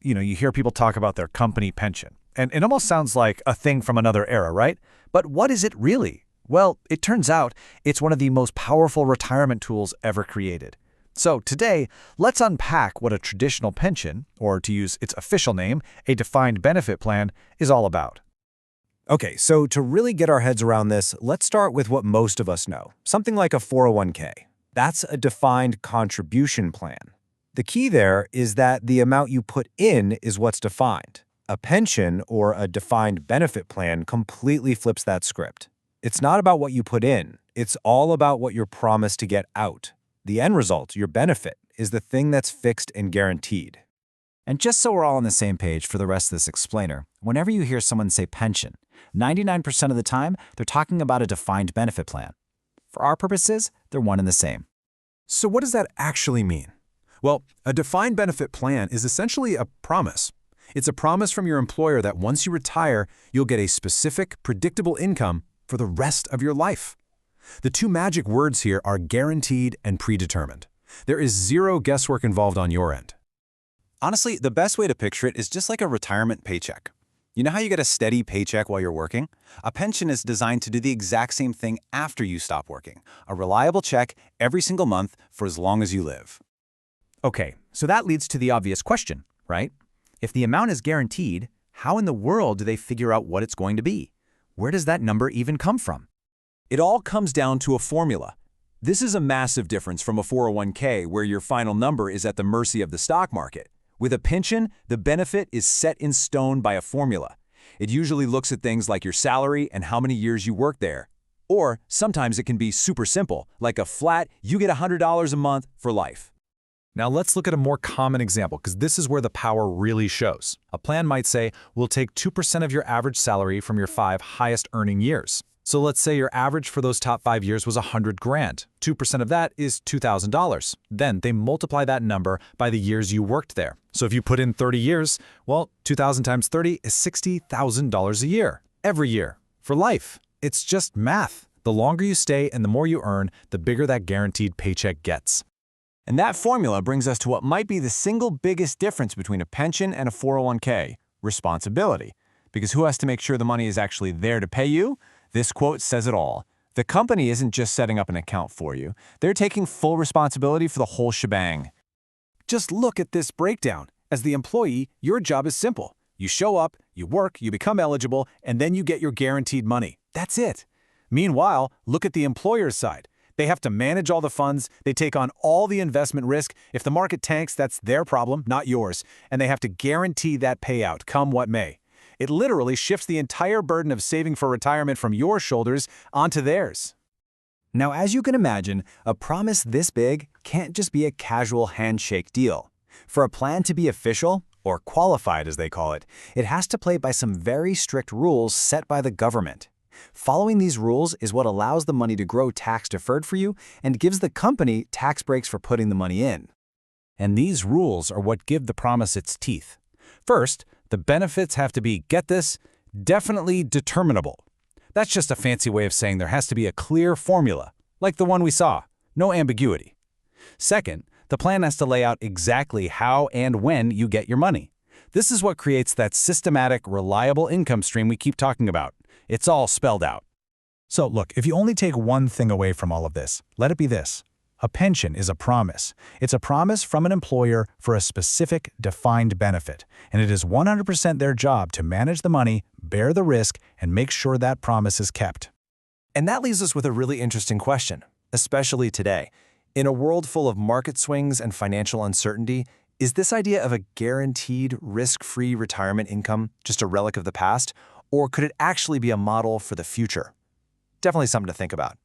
you hear people talk about their company pension, and it almost sounds like a thing from another era, right? But what is it really? Well, it turns out it's one of the most powerful retirement tools ever created. So today, let's unpack what a traditional pension, or to use its official name, a defined benefit plan, is all about. Okay, so to really get our heads around this, let's start with what most of us know, something like a 401k. That's a defined contribution plan. The key there is that the amount you put in is what's defined. A pension or a defined benefit plan completely flips that script. It's not about what you put in, it's all about what you're promised to get out. The end result, your benefit, is the thing that's fixed and guaranteed. And just so we're all on the same page for the rest of this explainer, whenever you hear someone say pension, 99% of the time, they're talking about a defined benefit plan. For our purposes, they're one and the same. So what does that actually mean? Well, a defined benefit plan is essentially a promise. It's a promise from your employer that once you retire, you'll get a specific, predictable income for the rest of your life. The two magic words here are guaranteed and predetermined. There is zero guesswork involved on your end. Honestly, the best way to picture it is just like a retirement paycheck. You know how you get a steady paycheck while you're working? A pension is designed to do the exact same thing after you stop working. A reliable check every single month for as long as you live. Okay, so that leads to the obvious question, right? If the amount is guaranteed, how in the world do they figure out what it's going to be? Where does that number even come from? It all comes down to a formula. This is a massive difference from a 401k where your final number is at the mercy of the stock market. With a pension, the benefit is set in stone by a formula. It usually looks at things like your salary and how many years you worked there. Or sometimes it can be super simple, like a flat, you get $100 a month for life. Now let's look at a more common example, because this is where the power really shows. A plan might say, we'll take 2% of your average salary from your 5 highest earning years. So let's say your average for those top 5 years was $100,000. 2% of that is $2,000. Then they multiply that number by the years you worked there. So if you put in 30 years, well, 2,000 times 30 is $60,000 a year, every year, for life. It's just math. The longer you stay and the more you earn, the bigger that guaranteed paycheck gets. And that formula brings us to what might be the single biggest difference between a pension and a 401k, responsibility. Because who has to make sure the money is actually there to pay you? This quote says it all. The company isn't just setting up an account for you. They're taking full responsibility for the whole shebang. Just look at this breakdown. As the employee, your job is simple. You show up, you work, you become eligible, and then you get your guaranteed money. That's it. Meanwhile, look at the employer's side. They have to manage all the funds, they take on all the investment risk. If the market tanks, that's their problem, not yours. And they have to guarantee that payout, come what may. It literally shifts the entire burden of saving for retirement from your shoulders onto theirs. Now, as you can imagine, a promise this big can't just be a casual handshake deal. For a plan to be official, or qualified as they call it, it has to play by some very strict rules set by the government. Following these rules is what allows the money to grow tax-deferred for you and gives the company tax breaks for putting the money in. And these rules are what give the promise its teeth. First, the benefits have to be, get this, definitely determinable. That's just a fancy way of saying there has to be a clear formula, like the one we saw, no ambiguity. Second, the plan has to lay out exactly how and when you get your money. This is what creates that systematic, reliable income stream we keep talking about. It's all spelled out. So look, if you only take one thing away from all of this, let it be this. A pension is a promise. It's a promise from an employer for a specific, defined benefit, and it is 100% their job to manage the money, bear the risk, and make sure that promise is kept. And that leaves us with a really interesting question, especially today. In a world full of market swings and financial uncertainty, is this idea of a guaranteed, risk-free retirement income just a relic of the past, or could it actually be a model for the future? Definitely something to think about.